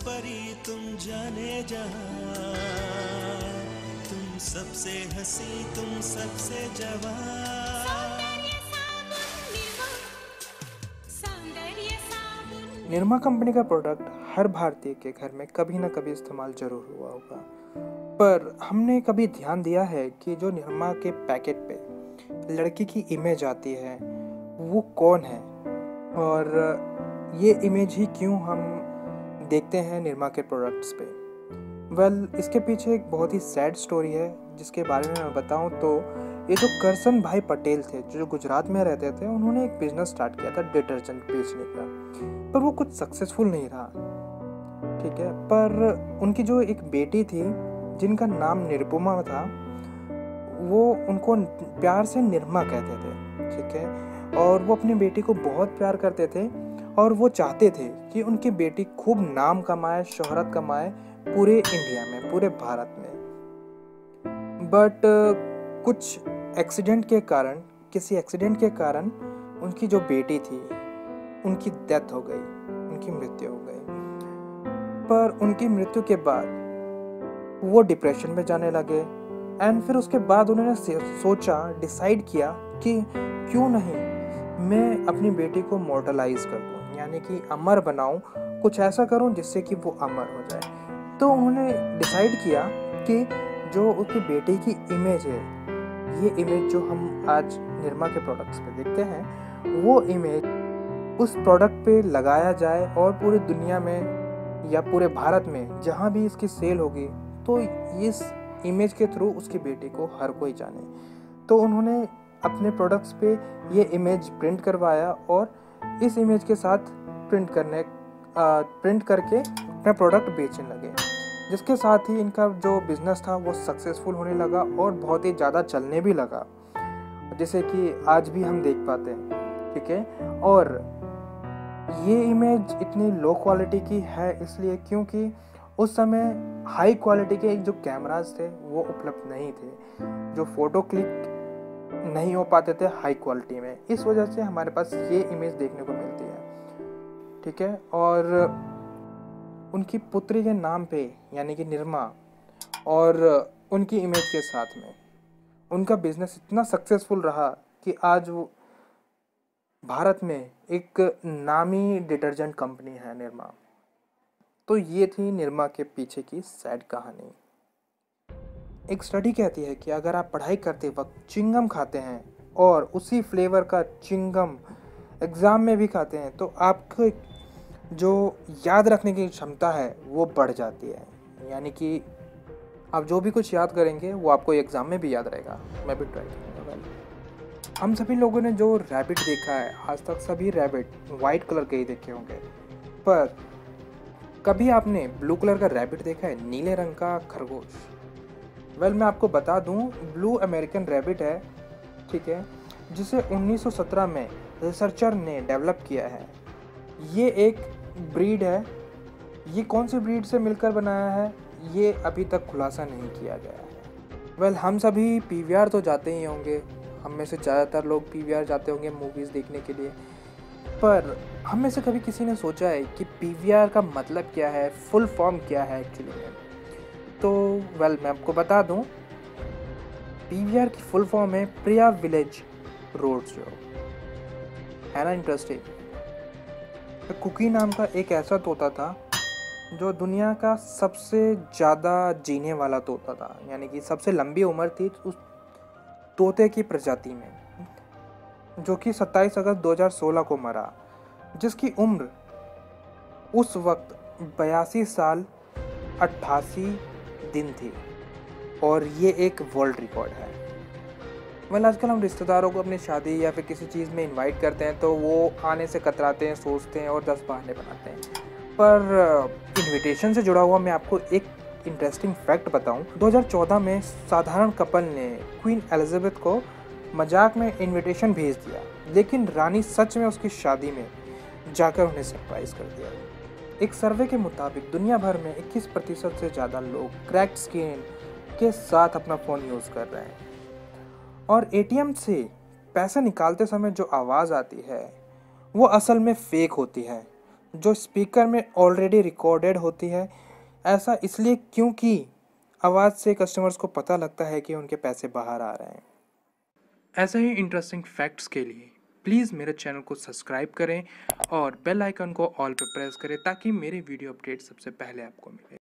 परी तुम जाने जहां, तुम सबसे हंसी तुम सबसे जवान। निरमा कंपनी का प्रोडक्ट हर भारतीय के घर में कभी ना कभी इस्तेमाल जरूर हुआ होगा, पर हमने कभी ध्यान दिया है कि जो निरमा के पैकेट पे लड़की की इमेज आती है वो कौन है, और ये इमेज ही क्यों हम देखते हैं निरमा के प्रोडक्ट्स पे। इसके पीछे एक बहुत ही सैड स्टोरी है जिसके बारे में मैं बताऊं तो ये जो करसन भाई पटेल थे जो गुजरात में रहते थे, उन्होंने एक बिजनेस स्टार्ट किया था डिटर्जेंट बेचने का, पर वो कुछ सक्सेसफुल नहीं रहा। ठीक है, पर उनकी जो एक बेटी थी जिनका नाम निरुपमा था, वो उनको प्यार से निरमा कहते थे। ठीक है, और वो अपनी बेटी को बहुत प्यार करते थे और वो चाहते थे कि उनकी बेटी खूब नाम कमाए, शोहरत कमाए पूरे इंडिया में, पूरे भारत में। बट कुछ किसी एक्सीडेंट के कारण उनकी जो बेटी थी उनकी डेथ हो गई, उनकी मृत्यु हो गई। पर उनकी मृत्यु के बाद वो डिप्रेशन में जाने लगे, एंड फिर उसके बाद उन्होंने डिसाइड किया कि क्यों नहीं मैं अपनी बेटी को मॉर्टलाइज कर दूं, यानी कि अमर बनाऊं, कुछ ऐसा करूं जिससे कि वो अमर हो जाए। तो उन्होंने डिसाइड किया कि जो उसकी बेटी की इमेज है, ये इमेज जो हम आज निरमा के प्रोडक्ट्स पे देखते हैं, वो इमेज उस प्रोडक्ट पे लगाया जाए और पूरी दुनिया में या पूरे भारत में जहाँ भी इसकी सेल होगी तो इस इमेज के थ्रू उसकी बेटी को हर कोई जाने। तो उन्होंने अपने प्रोडक्ट्स पे ये इमेज प्रिंट करवाया और इस इमेज के साथ प्रिंट करके अपना प्रोडक्ट बेचने लगे, जिसके साथ ही इनका जो बिजनेस था वो सक्सेसफुल होने लगा और बहुत ही ज़्यादा चलने भी लगा, जैसे कि आज भी हम देख पाते हैं। ठीक है, और ये इमेज इतनी लो क्वालिटी की है इसलिए क्योंकि उस समय हाई क्वालिटी के जो कैमरास थे वो उपलब्ध नहीं थे, जो फ़ोटो क्लिक नहीं हो पाते थे हाई क्वालिटी में। इस वजह से हमारे पास ये इमेज देखने को मिलती है। ठीक है, और उनकी पुत्री के नाम पे यानी कि निरमा और उनकी इमेज के साथ में उनका बिजनेस इतना सक्सेसफुल रहा कि आज वो भारत में एक नामी डिटर्जेंट कंपनी है निरमा। तो ये थी निरमा के पीछे की सैड कहानी। एक स्टडी कहती है कि अगर आप पढ़ाई करते वक्त चिंगम खाते हैं और उसी फ्लेवर का चिंगम एग्ज़ाम में भी खाते हैं तो आपको जो याद रखने की क्षमता है वो बढ़ जाती है, यानी कि आप जो भी कुछ याद करेंगे वो आपको एग्ज़ाम में भी याद रहेगा। मैं भी ट्राई करूँगा। हम सभी लोगों ने जो रैबिट देखा है, आज तक सभी रैबिट वाइट कलर के ही देखे होंगे, पर कभी आपने ब्लू कलर का रैबिट देखा है, नीले रंग का खरगोश? मैं आपको बता दूं, ब्लू अमेरिकन रैबिट है। ठीक है, जिसे 1917 में रिसर्चर ने डेवलप किया है। ये एक ब्रीड है। ये कौन सी ब्रीड से मिलकर बनाया है ये अभी तक खुलासा नहीं किया गया है। हम सभी पीवीआर तो जाते ही होंगे, हम में से ज़्यादातर लोग पीवीआर जाते होंगे मूवीज़ देखने के लिए, पर हम में से कभी किसी ने सोचा है कि पीवीआर का मतलब क्या है, फुल फॉर्म क्या है एक्चुअली में? तो मैं आपको बता दूं, पीवीआर की फुल फॉर्म है प्रिया विलेज रोड शो। है ना इंटरेस्टिंग? कुकी नाम का एक ऐसा तोता था जो दुनिया का सबसे ज़्यादा जीने वाला तोता था, यानी कि सबसे लंबी उम्र थी उस तोते की प्रजाति में, जो कि 27 अगस्त 2016 को मरा, जिसकी उम्र उस वक्त 82 साल 88 दिन थी, और ये एक वर्ल्ड रिकॉर्ड है। आजकल हम रिश्तेदारों को अपनी शादी या फिर किसी चीज़ में इनवाइट करते हैं तो वो आने से कतराते हैं, सोचते हैं और 10 बहाने बनाते हैं, पर इनविटेशन से जुड़ा हुआ मैं आपको एक इंटरेस्टिंग फैक्ट बताऊं। 2014 में साधारण कपल ने क्वीन एलिजाबेथ को मजाक में इनविटेशन भेज दिया, लेकिन रानी सच में उसकी शादी में जाकर उन्हें सरप्राइज कर दिया। एक सर्वे के मुताबिक दुनिया भर में 21% से ज़्यादा लोग क्रैक्ड स्क्रीन के साथ अपना फ़ोन यूज़ कर रहे हैं, और एटीएम से पैसे निकालते समय जो आवाज़ आती है वो असल में फेक होती है, जो स्पीकर में ऑलरेडी रिकॉर्डेड होती है। ऐसा इसलिए क्योंकि आवाज़ से कस्टमर्स को पता लगता है कि उनके पैसे बाहर आ रहे हैं। ऐसे ही इंटरेस्टिंग फैक्ट्स के लिए प्लीज़ मेरे चैनल को सब्सक्राइब करें और बेल आइकन को ऑल पे प्रेस करें ताकि मेरे वीडियो अपडेट सबसे पहले आपको मिले।